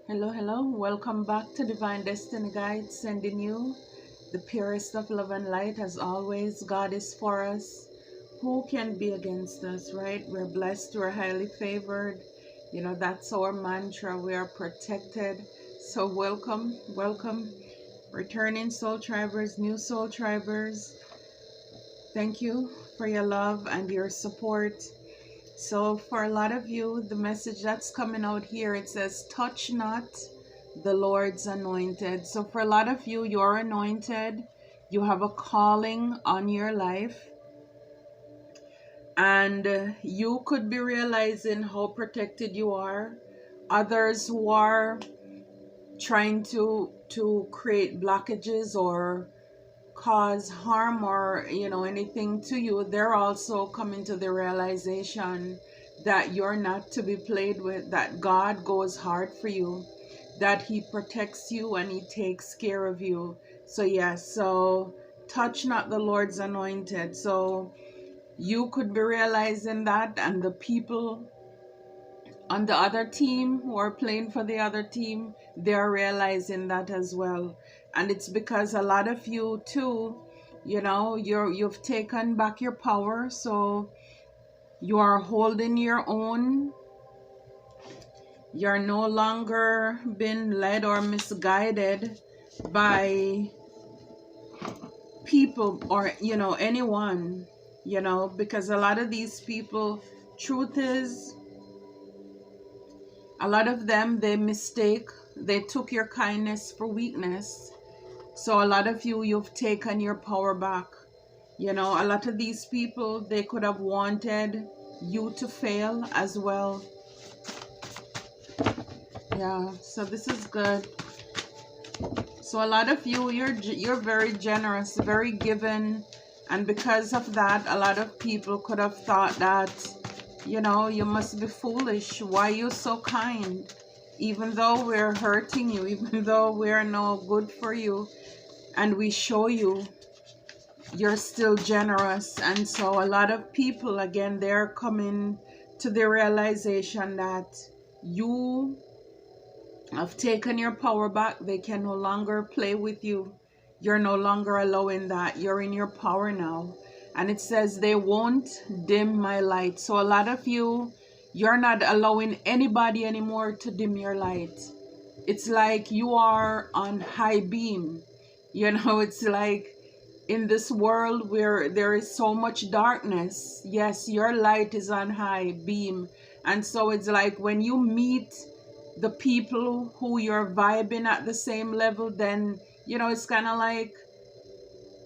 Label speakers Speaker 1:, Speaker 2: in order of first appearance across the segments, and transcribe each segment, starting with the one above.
Speaker 1: Hello, hello. Welcome back to Divine Destiny Guide, sending you the purest of love and light. As always, God is for us. Who can be against us, right? We're blessed, we're highly favored. That's our mantra. We are protected. So, welcome, welcome. Returning soul tribers, new soul tribers. Thank you for your love and your support. So for a lot of you, the message that's coming out here, it says, touch not the Lord's anointed. So for a lot of you, you're anointed. You have a calling on your life. And you could be realizing how protected you are. Others who are trying to create blockages or cause harm or anything to you, they're also coming to the realization that you're not to be played with, that God goes hard for you, that he protects you and he takes care of you. So yes, so touch not the Lord's anointed. So you could be realizing that, and the people on the other team who are playing for the other team, they're realizing that as well. And it's because a lot of you too, you've taken back your power. So you are holding your own. You're no longer being led or misguided by people or anyone, because a lot of these people, truth is, a lot of them, they took your kindness for weakness. So a lot of you, you've taken your power back. A lot of these people, they could have wanted you to fail as well. Yeah, so this is good. So a lot of you, you're very generous, very given. And because of that, a lot of people could have thought that, you must be foolish. Why are you so kind? Even though we're hurting you, even though we're no good for you, and we show you, you're still generous. And so a lot of people, again, they're coming to the realization that you have taken your power back. They can no longer play with you. You're no longer allowing that. You're in your power now. And it says they won't dim my light. So a lot of you, you're not allowing anybody anymore to dim your light. It's like you are on high beam. It's like in this world where there is so much darkness, yes, your light is on high beam. And so it's like when you meet the people who you're vibing at the same level, then it's kind of like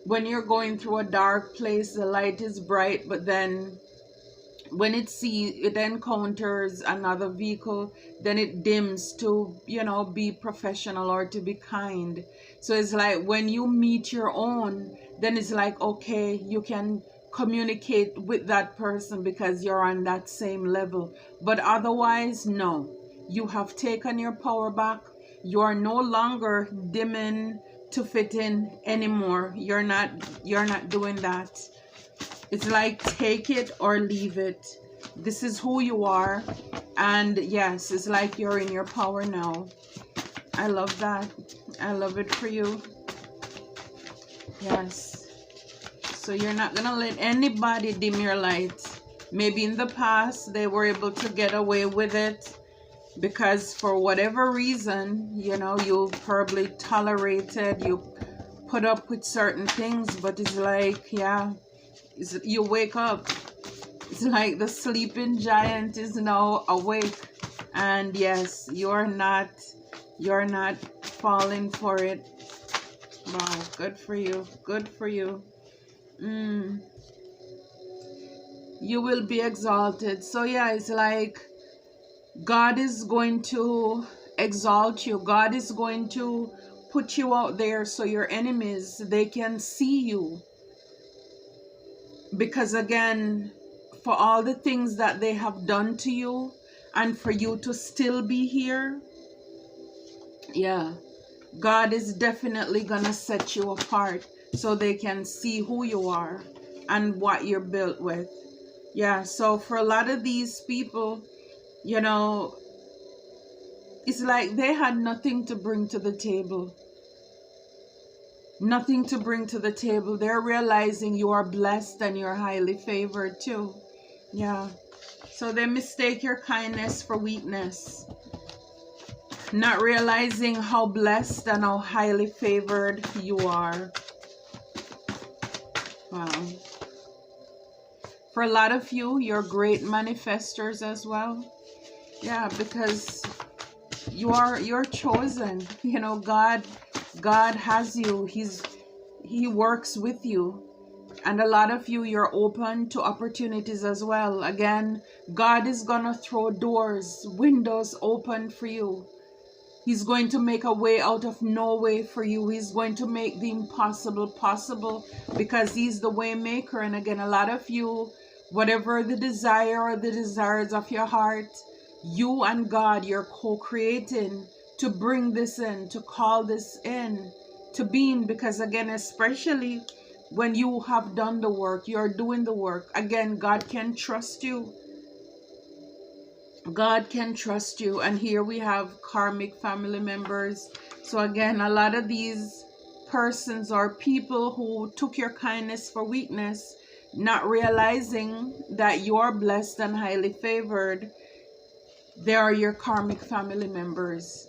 Speaker 1: when you're going through a dark place, the light is bright, but then when it encounters another vehicle, then it dims to be professional or to be kind. So it's like when you meet your own, then it's like, okay, you can communicate with that person because you're on that same level. But otherwise, no, you have taken your power back. You are no longer dimming to fit in anymore. You're not doing that. It's like take it or leave it. This is who you are. And yes, it's like you're in your power now. I love that. I love it for you. Yes. So you're not going to let anybody dim your light. Maybe in the past they were able to get away with it because for whatever reason, you probably tolerated, you put up with certain things. But it's like, yeah, you wake up. It's like the sleeping giant is now awake. And yes, you're not falling for it. Wow, good for you. Good for you. You will be exalted. So yeah, it's like God is going to exalt you. God is going to put you out there so your enemies, they can see you. Because again, for all the things that they have done to you and for you to still be here, yeah, God is definitely gonna set you apart so they can see who you are and what you're built with. Yeah, so for a lot of these people, it's like they had nothing to bring to the table. Nothing to bring to the table. They're realizing you are blessed and you're highly favored too. Yeah. So they mistake your kindness for weakness, not realizing how blessed and how highly favored you are. Wow. For a lot of you, you're great manifestors as well. Yeah, because you're chosen. You know, God has you. He works with you. And a lot of you, you're open to opportunities as well. Again, God is gonna throw doors, windows open for you. He's going to make a way out of no way for you. He's going to make the impossible possible, because he's the way maker. And again, a lot of you, whatever the desire or the desires of your heart, you and God, you're co-creating to bring this in, to call this in to being. Because again, especially when you have done the work, you're doing the work. Again, God can trust you. God can trust you. And here we have karmic family members. So again, a lot of these persons or people who took your kindness for weakness, not realizing that you are blessed and highly favored, they are your karmic family members.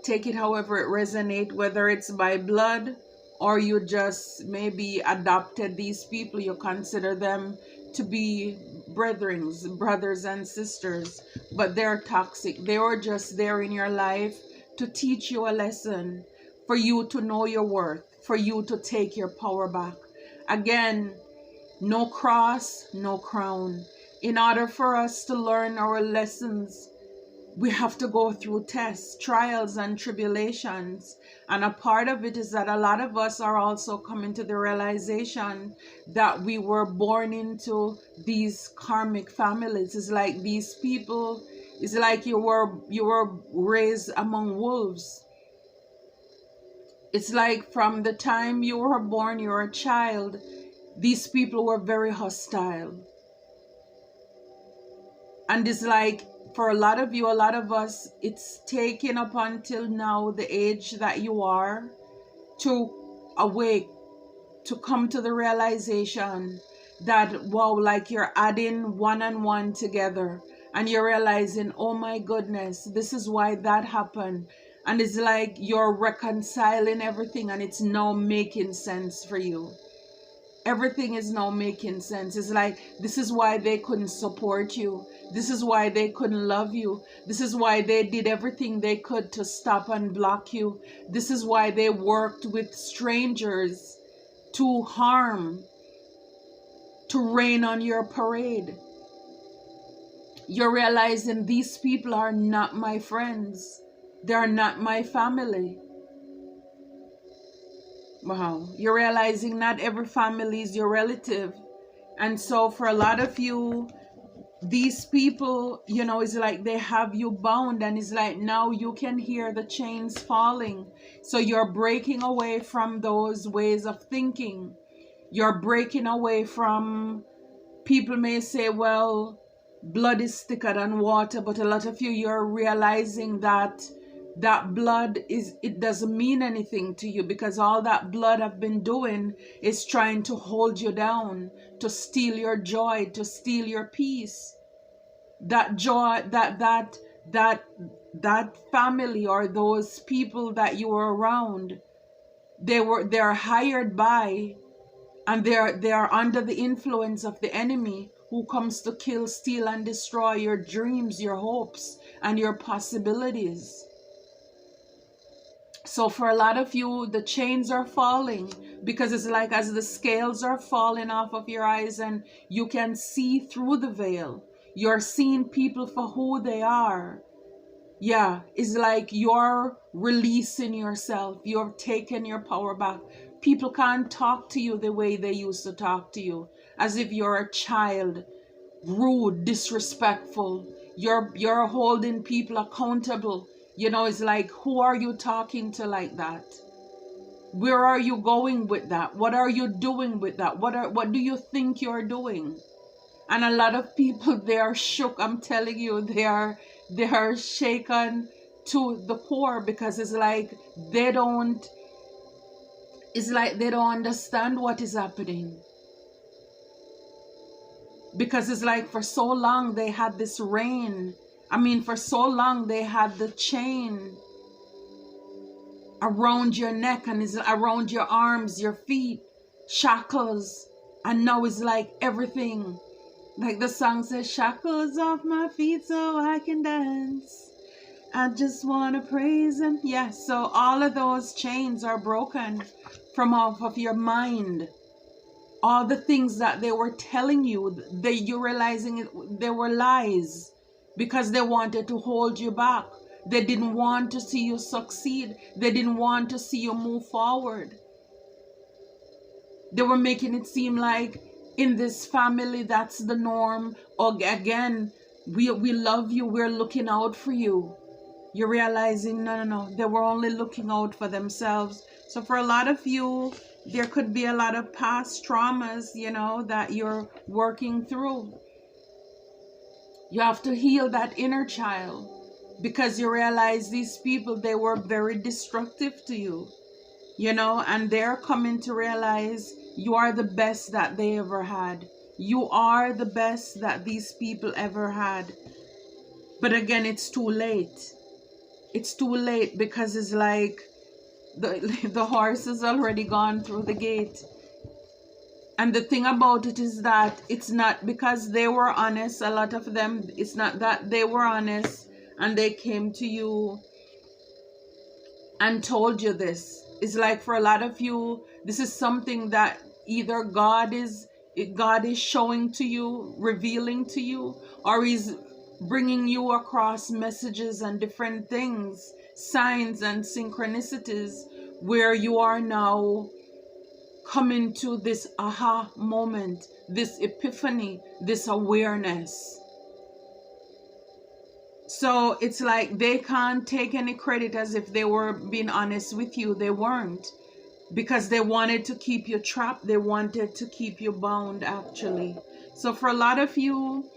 Speaker 1: Take it however it resonates, whether it's by blood or you just maybe adopted these people, you consider them to be brothers and sisters, but they're toxic. They were just there in your life to teach you a lesson, for you to know your worth, for you to take your power back. Again, no cross, no crown. In order for us to learn our lessons, we have to go through tests, trials, and tribulations. And a part of it is that a lot of us are also coming to the realization that we were born into these karmic families. It's like these people, it's like you were raised among wolves. It's like from the time you were born, you were a child, these people were very hostile. And it's like, for a lot of you, a lot of us, it's taken up until now, the age that you are, to awake, to come to the realization that, wow, like you're adding one and one together, and you're realizing, oh my goodness, this is why that happened. And it's like you're reconciling everything, and it's now making sense for you. Everything is now making sense. It's like, this is why they couldn't support you. This is why they couldn't love you. This is why they did everything they could to stop and block you. This is why they worked with strangers to harm, to rain on your parade. You're realizing these people are not my friends. They're not my family. Wow. You're realizing not every family is your relative. And so for a lot of you, these people, you know, it's like they have you bound, and it's like now you can hear the chains falling. So you're breaking away from those ways of thinking. You're breaking away from, people may say, well, blood is thicker than water, but a lot of you, you're realizing that that blood it doesn't mean anything to you, because all that blood have been doing is trying to hold you down, to steal your joy, to steal your peace. That joy, that family or those people that you were around, they're hired by, and they're under the influence of the enemy, who comes to kill, steal, and destroy your dreams, your hopes, and your possibilities. So for a lot of you, the chains are falling, because it's like as the scales are falling off of your eyes and you can see through the veil. You're seeing people for who they are. Yeah, it's like you're releasing yourself. You're taking your power back. People can't talk to you the way they used to talk to you, as if you're a child, rude, disrespectful. You're holding people accountable. You know, it's like, who are you talking to like that? Where are you going with that? What are you doing with that? What do you think you're doing? And a lot of people, they are shook. I'm telling you, they are shaken to the core, because it's like they don't understand what is happening. Because it's like for so long they had this reign. I mean, for so long they had the chain around your neck and is around your arms, your feet, shackles. And now it's like everything, like the song says, shackles off my feet so I can dance. I just want to praise him. Yes, so all of those chains are broken from off of your mind. All the things that they were telling you, you're realizing they were lies, because they wanted to hold you back. They didn't want to see you succeed. They didn't want to see you move forward. They were making it seem like in this family, that's the norm. Or again, we love you. We're looking out for you. You're realizing, no. They were only looking out for themselves. So for a lot of you, there could be a lot of past traumas, that you're working through. You have to heal that inner child, because you realize these people, they were very destructive to you, and they're coming to realize you are the best that they ever had. You are the best that these people ever had. But again, it's too late. It's too late, because it's like the horse has already gone through the gate. And the thing about it is that it's not because they were honest. A lot of them, it's not that they were honest and they came to you and told you this. It's like for a lot of you, this is something that either God is showing to you, revealing to you, or He's bringing you across messages and different things, signs and synchronicities, where you are now coming to this aha moment, this epiphany, this awareness. So it's like they can't take any credit as if they were being honest with you. They weren't, because they wanted to keep you trapped. They wanted to keep you bound, actually. So for a lot of you,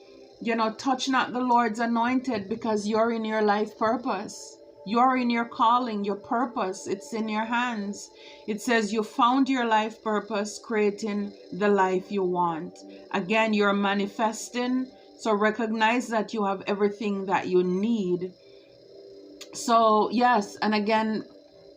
Speaker 1: touch not the Lord's anointed, because you're in your life purpose. You're in your calling, your purpose. It's in your hands. It says you found your life purpose, creating the life you want. Again, you're manifesting. So recognize that you have everything that you need. So yes, and again,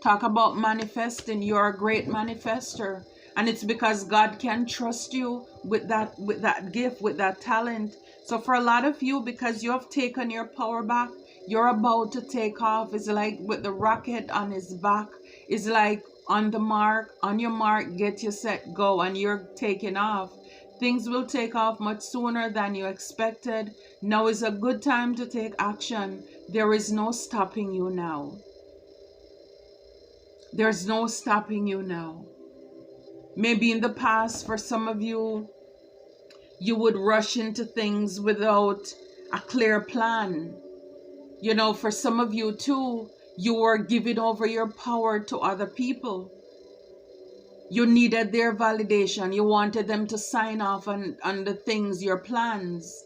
Speaker 1: talk about manifesting. You're a great manifester. And it's because God can trust you with that gift, with that talent. So for a lot of you, because you have taken your power back, you're about to take off. It's like with the rocket on his back. It's like on your mark, get your set, go, and you're taking off. Things will take off much sooner than you expected. Now is a good time to take action. There is no stopping you now. There's no stopping you now. Maybe in the past, for some of you, you would rush into things without a clear plan. For some of you too, you were giving over your power to other people. You needed their validation. You wanted them to sign off on the things, your plans.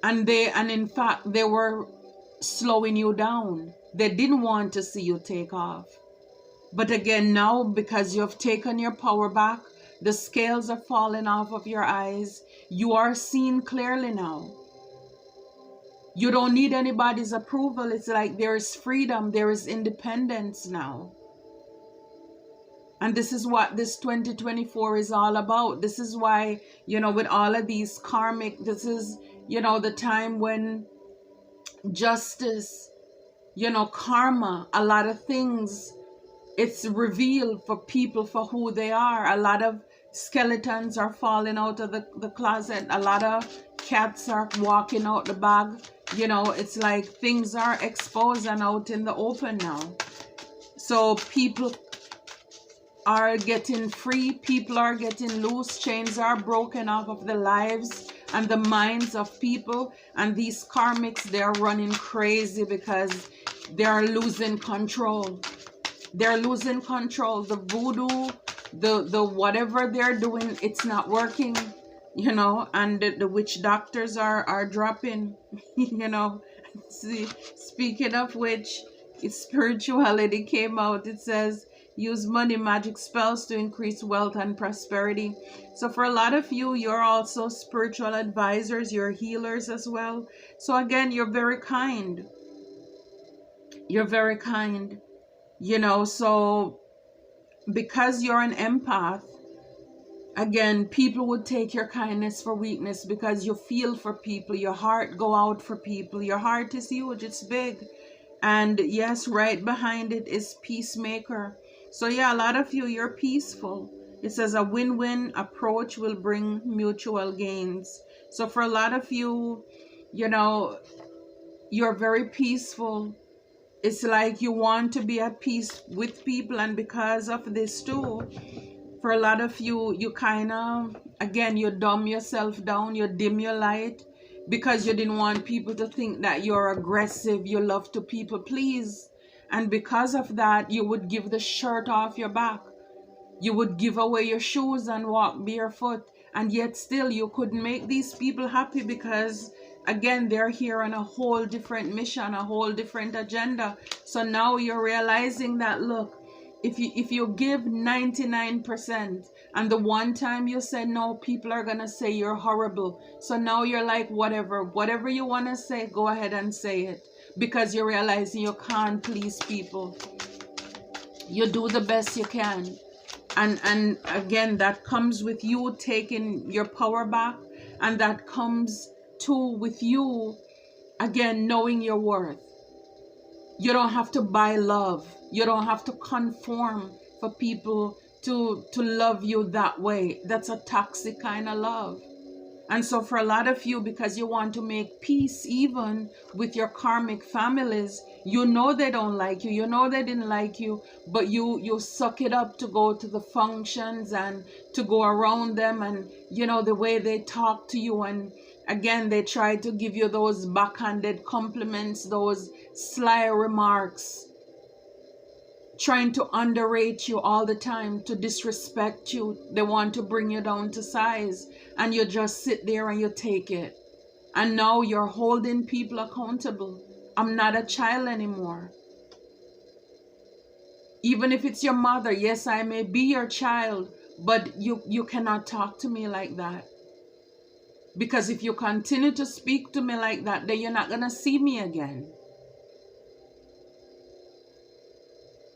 Speaker 1: And in fact, they were slowing you down. They didn't want to see you take off. But again, now, because you have taken your power back, the scales are falling off of your eyes. You are seeing clearly now. You don't need anybody's approval. It's like there is freedom, there is independence now. And this is what this 2024 is all about. This is why, with all of these karmic, this is, the time when justice, karma, a lot of things, it's revealed for people for who they are. A lot of skeletons are falling out of the closet. A lot of cats are walking out the bag. It's like things are exposed and out in the open now. So people are getting free. People are getting loose. Chains are broken off of the lives and the minds of people. And these karmics, they're running crazy because they're losing control. They're losing control. The voodoo, the whatever they're doing, it's not working, and the witch doctors are dropping, See, speaking of which, its spirituality came out. It says, use money magic spells to increase wealth and prosperity. So for a lot of you, you're also spiritual advisors, you're healers as well. So again, you're very kind. You're very kind. You know, so because you're an empath, again, people would take your kindness for weakness because you feel for people. Your heart go out for people. Your heart is huge. It's big. And yes, right behind it is peacemaker. So yeah, a lot of you, you're peaceful. It says a win-win approach will bring mutual gains. So for a lot of you, you know, you're very peaceful. It's like you want to be at peace with people. And because of this too, for a lot of you, you kind of, again, you dumb yourself down, you dim your light because you didn't want people to think that you're aggressive, you love to people please. And because of that, you would give the shirt off your back. You would give away your shoes and walk barefoot. And yet still you couldn't make these people happy because, again, they're here on a whole different mission, a whole different agenda. So now you're realizing that, look, if you give 99% and the one time you said no, people are gonna say you're horrible. So now you're like, whatever you want to say, go ahead and say it, because you're realizing you can't please people. You do the best you can. And again, that comes with you taking your power back, and that comes too with you, again, knowing your worth. You don't have to buy love. You don't have to conform for people to love you that way. That's a toxic kind of love. And so for a lot of you, because you want to make peace even with your karmic families, you know they don't like you, you know they didn't like you, but you suck it up to go to the functions and to go around them, and you know the way they talk to you, and again they try to give you those backhanded compliments, those sly remarks, trying to underrate you all the time, to disrespect you. They want to bring you down to size, and you just sit there and you take it. And now you're holding people accountable. I'm not a child anymore. Even if it's your mother, yes, I may be your child, but you cannot talk to me like that. Because if you continue to speak to me like that, then you're not going to see me again.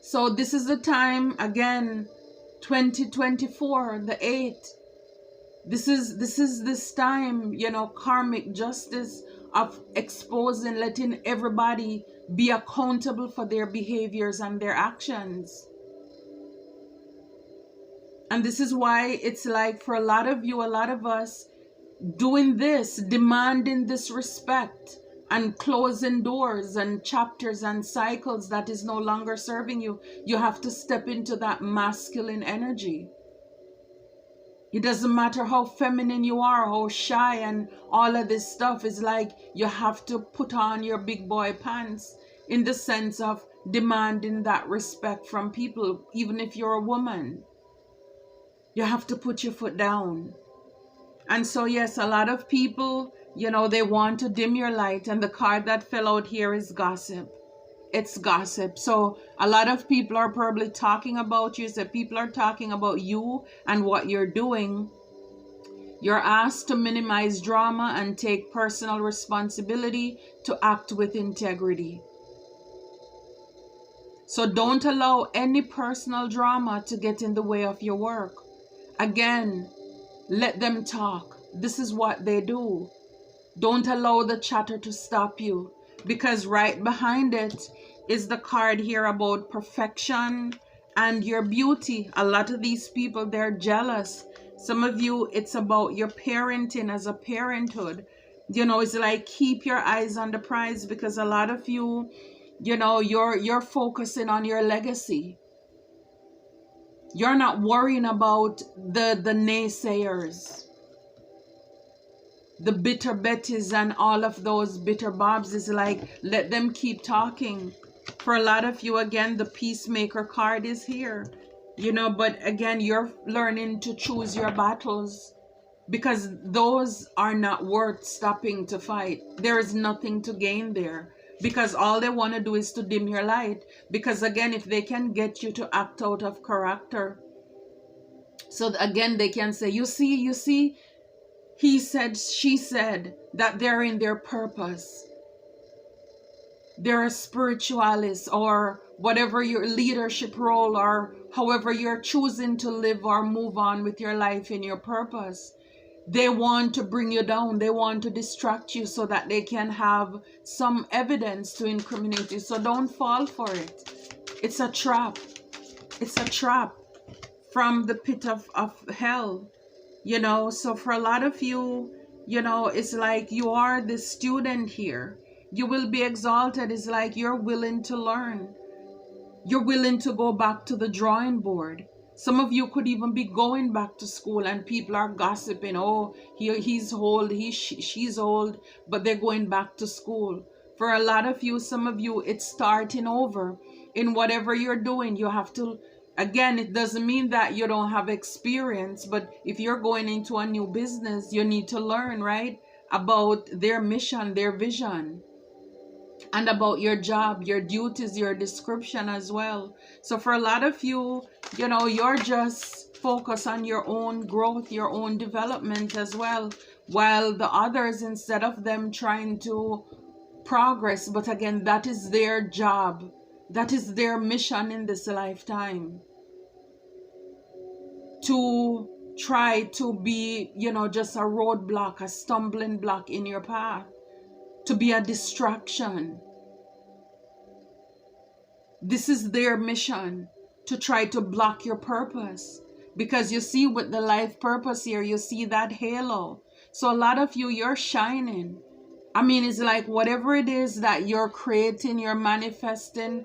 Speaker 1: So this is the time, again, 2024, the 8th. This is this time, you know, karmic justice of exposing, letting everybody be accountable for their behaviors and their actions. And this is why it's like for a lot of you, a lot of us, doing this, demanding this respect and closing doors and chapters and cycles that is no longer serving you. You have to step into that masculine energy. It doesn't matter how feminine you are, how shy and all of this stuff. Is like you have to put on your big boy pants in the sense of demanding that respect from people. Even if you're a woman, you have to put your foot down. And so yes, a lot of people, you know, they want to dim your light, and the card that fell out here is gossip. It's gossip. So a lot of people are probably talking about you. So people are talking about you and what you're doing. You're asked to minimize drama and take personal responsibility, to act with integrity. So don't allow any personal drama to get in the way of your work. Again, let them talk. This is what they do. Don't allow the chatter to stop you, because right behind it is the card here about perfection and your beauty. A lot of these people, they're jealous. Some of you, it's about your parenting as a parenthood. You know, it's like keep your eyes on the prize, because a lot of you, you know, you're focusing on your legacy. You're not worrying about the naysayers, the bitter Bettys and all of those bitter Bobs. Is like, let them keep talking. For a lot of you, again, the peacemaker card is here, you know, but again, you're learning to choose your battles, because those are not worth stopping to fight. There is nothing to gain there. because all they want to do is to dim your light. Because again, if they can get you to act out of character, so again they can say, you see, he said, she said, that they're in their purpose. They're a spiritualist, or whatever your leadership role, or however you're choosing to live or move on with your life in your purpose. They want to bring you down. They want to distract you so that they can have some evidence to incriminate you. So don't fall for it. It's a trap. It's a trap from the pit of hell. You know, so for a lot of you, you know, it's like you are the student here. You will be exalted. It's like you're willing to learn. You're willing to go back to the drawing board. Some of you could even be going back to school and people are gossiping. Oh, he's old, she's old, but they're going back to school. For a lot of you, some of you, it's starting over. In whatever you're doing, you have to, again, it doesn't mean that you don't have experience, but if you're going into a new business, you need to learn, right, about their mission, their vision, and about your job, your duties, your description as well. So for a lot of you, you know, you're just focused on your own growth, your own development as well, while the others, instead of them trying to progress, but again, that is their job. That is their mission in this lifetime. To try to be, you know, just a roadblock, a stumbling block in your path. To be a distraction. This is their mission, to try to block your purpose. Because you see, with the life purpose here, you see that halo. So a lot of you, you're shining. I mean, it's like whatever it is that you're creating, you're manifesting.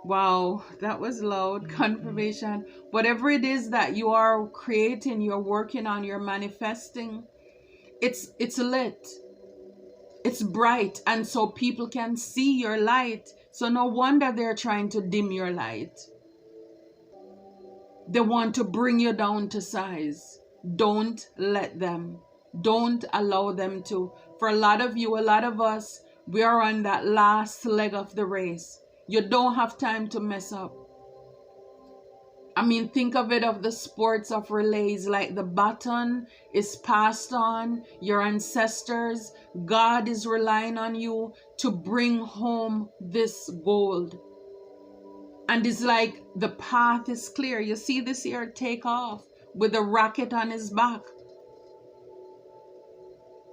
Speaker 1: Wow, that was loud. Confirmation. Whatever it is that you are creating, you're working on, you're manifesting, it's lit. It's bright, and so people can see your light. So no wonder they're trying to dim your light. They want to bring you down to size. Don't let them. Don't allow them to. For a lot of you, a lot of us, we are on that last leg of the race. You don't have time to mess up. I mean, think of it of the sports of relays, like the baton is passed on, your ancestors, God is relying on you to bring home this gold. And it's like the path is clear. You see this here take off with a rocket on his back.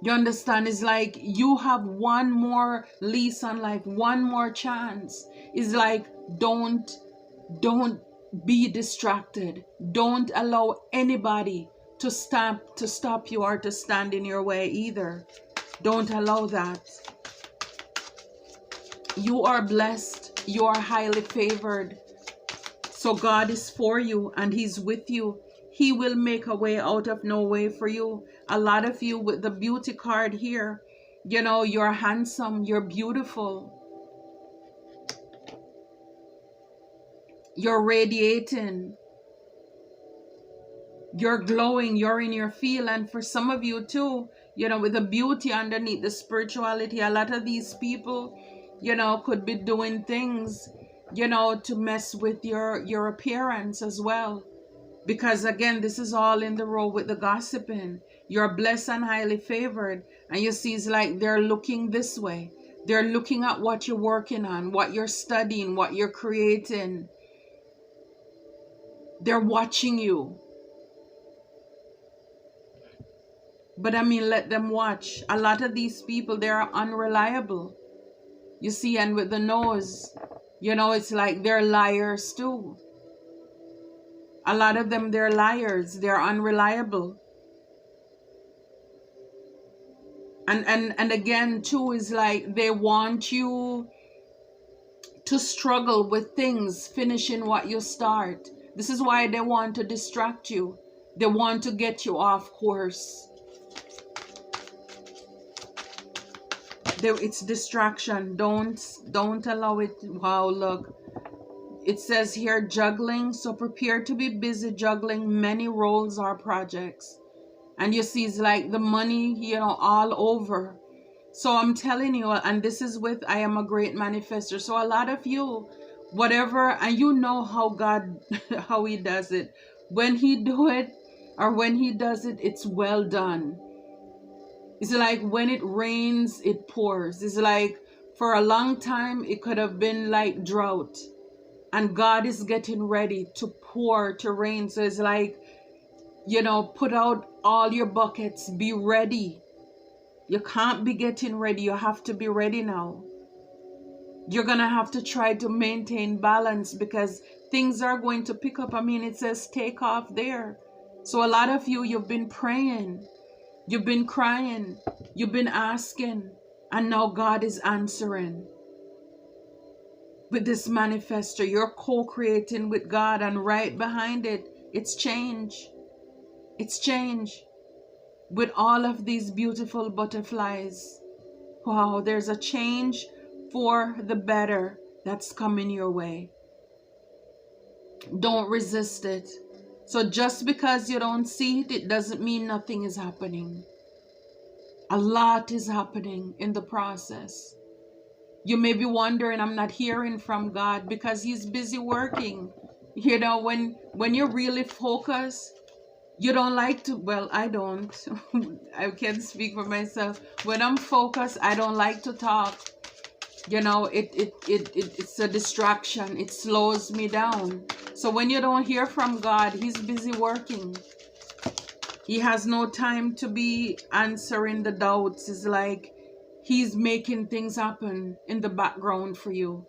Speaker 1: You understand? It's like you have one more lease on life, one more chance. It's like don't be distracted. Don't allow anybody to stop you or to stand in your way either. Don't allow that. You are blessed. You are highly favored. So God is for you and He's with you. He will make a way out of no way for you. A lot of you with the beauty card here, you know, you're handsome, you're beautiful. You're radiating. You're glowing. You're in your field. And for some of you too, you know, with the beauty underneath the spirituality, a lot of these people, you know, could be doing things, you know, to mess with your appearance as well. Because again, this is all in the row with the gossiping. You're blessed and highly favored. And you see, it's like they're looking this way. They're looking at what you're working on, what you're studying, what you're creating. They're watching you. But I mean, let them watch. A lot of these people, they're unreliable. You see, and with the nose, you know, it's like they're liars too. A lot of them, they're liars. They're unreliable. And again, too, is like they want you to struggle with things, finishing what you start. This is why they want to distract you. They want to get you off course. It's distraction. Don't allow it. Wow, look. It says here juggling. So prepare to be busy juggling many roles or projects. And you see, it's like the money, you know, all over. So I'm telling you, and this is with I am a great manifester. So a lot of you, whatever, and you know how God, how he does it. When he do it, or when he does it, it's well done. It's like when it rains, it pours. It's like for a long time, it could have been like drought. And God is getting ready to pour, to rain. So it's like, you know, put out all your buckets, be ready. You can't be getting ready. You have to be ready now. You're going to have to try to maintain balance because things are going to pick up. I mean, it says take off there. So a lot of you, you've been praying, you've been crying, you've been asking, and now God is answering. With this manifester, you're co-creating with God, and right behind it, it's change. It's change. With all of these beautiful butterflies. Wow, there's a change for the better that's coming your way. Don't resist it. So just because you don't see it, it doesn't mean nothing is happening. A lot is happening in the process. You may be wondering, I'm not hearing from God because he's busy working. You know, when you're really focused, you don't like to, well, I don't. I can't speak for myself. When I'm focused, I don't like to talk. You know, it's a distraction. It slows me down. So when you don't hear from God, he's busy working. He has no time to be answering the doubts. It's like he's making things happen in the background for you.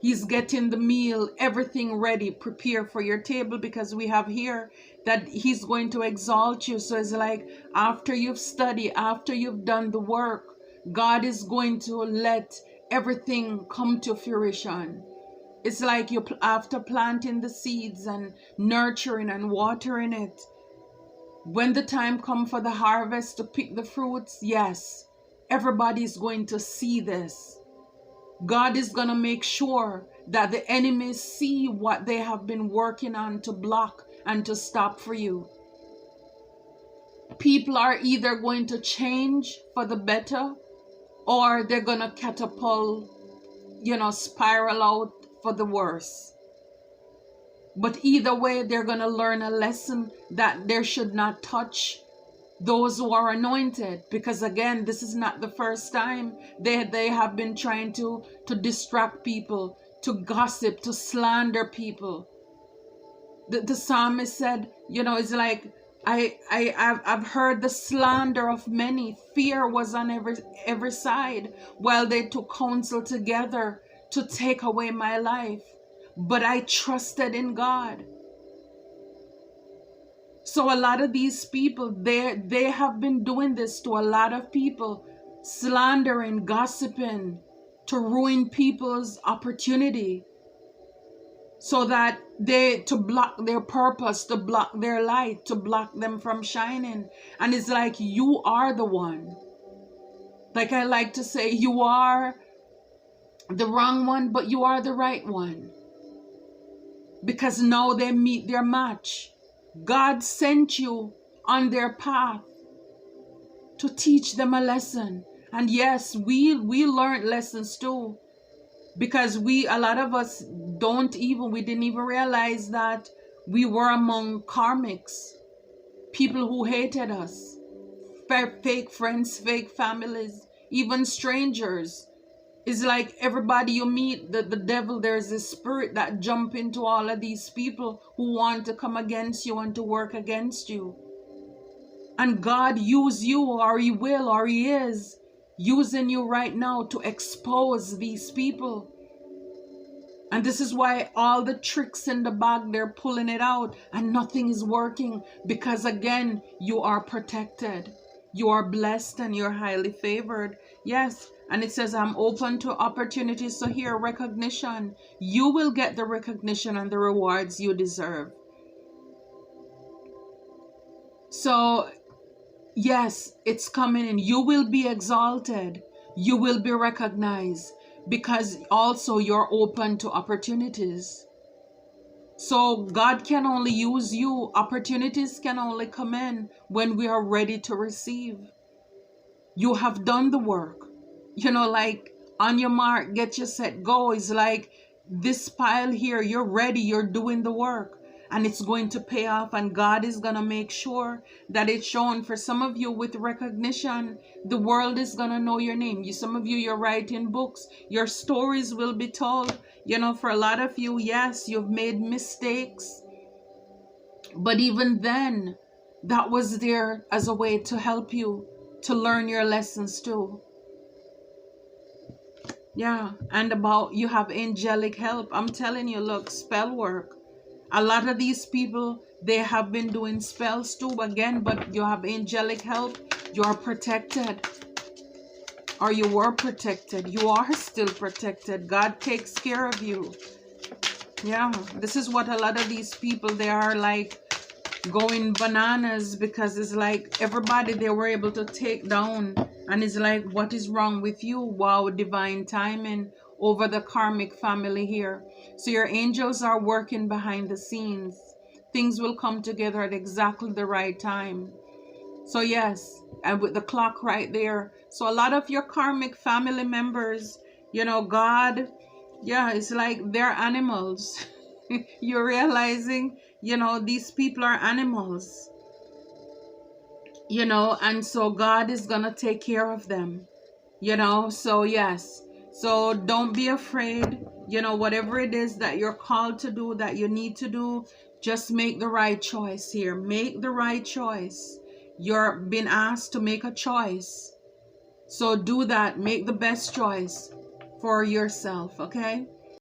Speaker 1: He's getting the meal, everything ready, prepare for your table, because we have here that he's going to exalt you. So it's like after you've studied, after you've done the work, God is going to let everything come to fruition. It's like you after planting the seeds and nurturing and watering it. When the time comes for the harvest to pick the fruits, yes, everybody's going to see this. God is going to make sure that the enemies see what they have been working on to block and to stop for you. People are either going to change for the better, or they're going to catapult, you know, spiral out for the worse. But either way, they're going to learn a lesson that they should not touch those who are anointed, because again, this is not the first time they have been trying to distract people, to gossip, to slander people. The psalmist said, you know, it's like I've heard the slander of many. Fear was on every side while they took counsel together to take away my life, but I trusted in God. So a lot of these people, they have been doing this to a lot of people, slandering, gossiping, to ruin people's opportunity, so that to block their purpose, to block their light, to block them from shining. And it's like, you are the one. Like I like to say, you are the wrong one, but you are the right one. Because now they meet their match. God sent you on their path to teach them a lesson. And yes, we learned lessons too. Because a lot of us we didn't even realize that we were among karmics. People who hated us. Fake friends, fake families, even strangers. It's like everybody you meet, the devil, there's this spirit that jump into all of these people who want to come against you and to work against you. And God use you, or he will, or he is using you right now to expose these people. And this is why all the tricks in the bag, they're pulling it out and nothing is working. Because again, you are protected. You are blessed and you're highly favored. Yes. And it says, I'm open to opportunities. So here, recognition. You will get the recognition and the rewards you deserve. So, yes, it's coming in. You will be exalted. You will be recognized. Because also you're open to opportunities. So God can only use you. Opportunities can only come in when we are ready to receive. You have done the work. You know, like on your mark, get your set, go. It's like this pile here, you're ready, you're doing the work, and it's going to pay off, and God is going to make sure that it's shown. For some of you with recognition, the world is going to know your name. Some of you, you're writing books, your stories will be told. You know, for a lot of you, yes, you've made mistakes, but even then, that was there as a way to help you to learn your lessons too. Yeah, and about you have angelic help. I'm telling you, look, spell work. A lot of these people, they have been doing spells too again, but you have angelic help. You are protected, or you were protected. You are still protected. God takes care of you. Yeah, this is what a lot of these people, they are like going bananas, because it's like everybody they were able to take down, and it's like, what is wrong with you? Wow, divine timing over the karmic family here. So your angels are working behind the scenes. Things will come together at exactly the right time. So yes, and with the clock right there. So a lot of your karmic family members, you know, God, yeah, it's like they're animals. You're realizing, you know, these people are animals, you know, and so God is gonna take care of them, you know. So yes, so don't be afraid, you know, whatever it is that you're called to do, that you need to do, just make the right choice here. Make the right choice. You're being asked to make a choice, so do that. Make the best choice for yourself, okay?